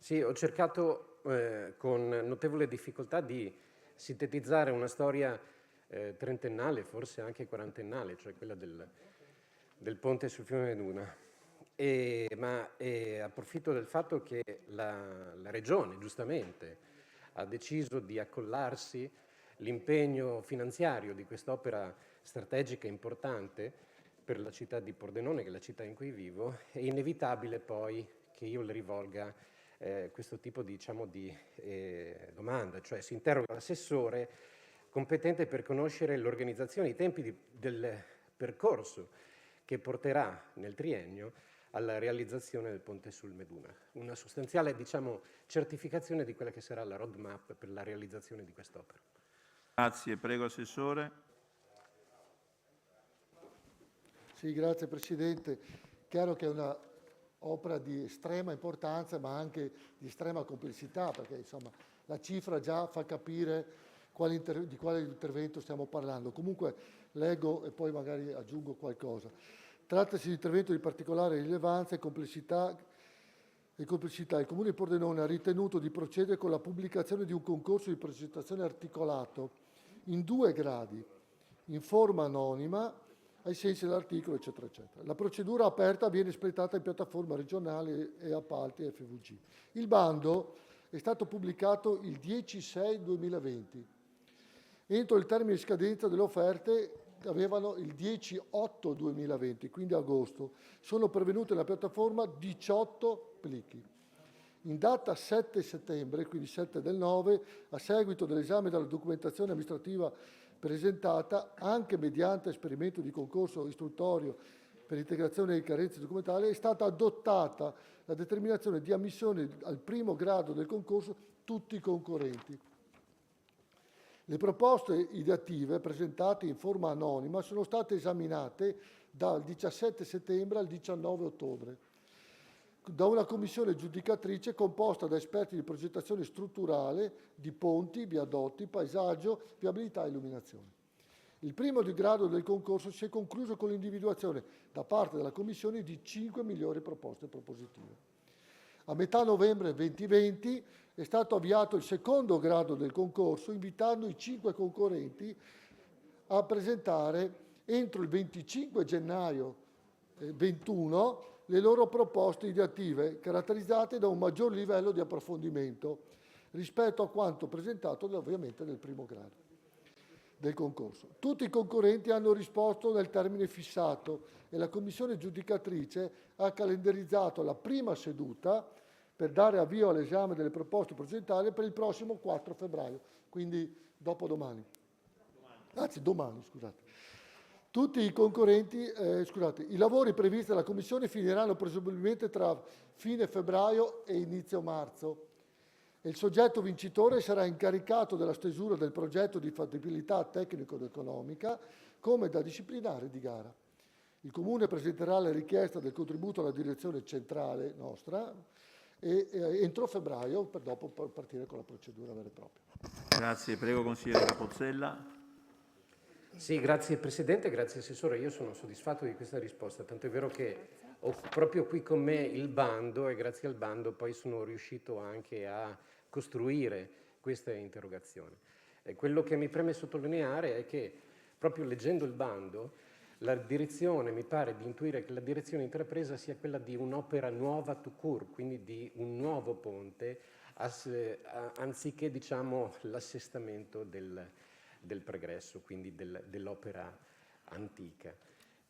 Sì, ho cercato con notevole difficoltà di sintetizzare una storia trentennale, forse anche quarantennale, cioè quella del ponte sul fiume Meduna. Ma approfitto del fatto che la Regione, giustamente, ha deciso di accollarsi l'impegno finanziario di quest'opera strategica importante per la città di Pordenone, che è la città in cui vivo. È inevitabile poi che io le rivolga questo tipo di domanda, cioè si interroga l'assessore competente per conoscere l'organizzazione, i tempi del percorso che porterà nel triennio alla realizzazione del ponte sul Meduna. Una sostanziale, certificazione di quella che sarà la roadmap per la realizzazione di quest'opera. Grazie, prego Assessore. Sì, grazie Presidente. Chiaro che è un'opera di estrema importanza ma anche di estrema complessità, perché insomma la cifra già fa capire di quale intervento stiamo parlando. Comunque leggo e poi magari aggiungo qualcosa. Trattasi di intervento di particolare rilevanza e complessità. Il Comune di Pordenone ha ritenuto di procedere con la pubblicazione di un concorso di progettazione articolato in 2 gradi, in forma anonima, ai sensi dell'articolo, eccetera, eccetera. La procedura aperta viene espletata in piattaforma regionale e appalti FVG. Il bando è stato pubblicato il 10/6/2020. Entro il termine di scadenza delle offerte avevano il 10/8/2020, quindi agosto. Sono pervenute nella piattaforma 18 plichi. In data 7 settembre, quindi 7/9, a seguito dell'esame della documentazione amministrativa presentata, anche mediante esperimento di concorso istruttorio per integrazione di carenze documentali, è stata adottata la determinazione di ammissione al primo grado del concorso tutti i concorrenti. Le proposte ideative presentate in forma anonima sono state esaminate dal 17 settembre al 19 ottobre da una commissione giudicatrice composta da esperti di progettazione strutturale di ponti, viadotti, paesaggio, viabilità e illuminazione. Il primo di grado del concorso si è concluso con l'individuazione da parte della commissione di 5 migliori proposte propositive. A metà novembre 2020 è stato avviato il secondo grado del concorso, invitando i 5 concorrenti a presentare entro il 25 gennaio 2021 le loro proposte ideative, caratterizzate da un maggior livello di approfondimento rispetto a quanto presentato ovviamente nel primo grado del concorso. Tutti i concorrenti hanno risposto nel termine fissato e la commissione giudicatrice ha calendarizzato la prima seduta per dare avvio all'esame delle proposte progettali per il prossimo 4 febbraio, quindi dopodomani. Anzi, domani, scusate. Tutti i concorrenti, i lavori previsti dalla Commissione finiranno presumibilmente tra fine febbraio e inizio marzo. Il soggetto vincitore sarà incaricato della stesura del progetto di fattibilità tecnico-economica come da disciplinare di gara. Il Comune presenterà la richiesta del contributo alla direzione centrale nostra entro febbraio per dopo partire con la procedura vera e propria. Grazie, prego Consigliere Capozzella. Sì, grazie Presidente, grazie Assessore. Io sono soddisfatto di questa risposta, tanto è vero che ho proprio qui con me il bando e grazie al bando poi sono riuscito anche a costruire questa interrogazione. E quello che mi preme sottolineare è che proprio leggendo il bando la direzione, mi pare di intuire che la direzione intrapresa sia quella di un'opera nuova tout court, quindi di un nuovo ponte, anziché l'assestamento del pregresso, quindi dell'opera antica.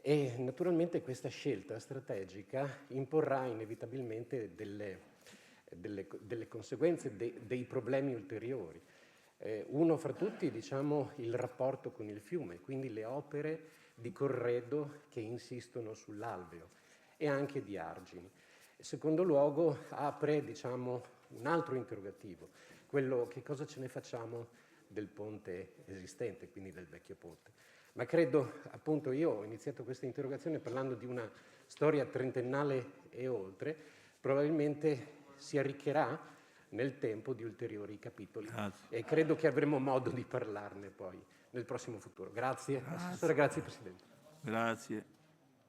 E naturalmente questa scelta strategica imporrà inevitabilmente delle conseguenze, dei problemi ulteriori. Uno fra tutti, il rapporto con il fiume, quindi le opere di corredo che insistono sull'alveo e anche di argini. In secondo luogo apre un altro interrogativo, quello che cosa ce ne facciamo del ponte esistente, quindi del vecchio ponte. Ma credo, appunto, io ho iniziato questa interrogazione parlando di una storia trentennale e oltre, probabilmente si arricchirà nel tempo di ulteriori capitoli. Grazie. E credo che avremo modo di parlarne poi nel prossimo futuro. Grazie, Assessore, grazie Presidente. Grazie.